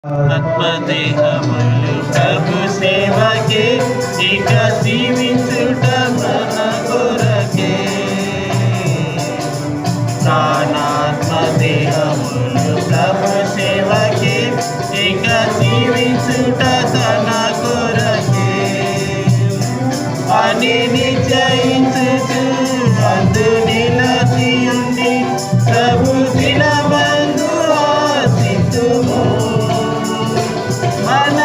ఆత్మదేహములు ప్రభు సేవకే ఇక జీవించుట మన కొరకే. ప్రాణాత్మదేహములు ప్రభు సేవకే ఇక జీవించుట తన కొరకే. అని నిశ్చయించుచు అందు నిలచి ఉండి ప్రభు దినమందు ఆశించుము. మన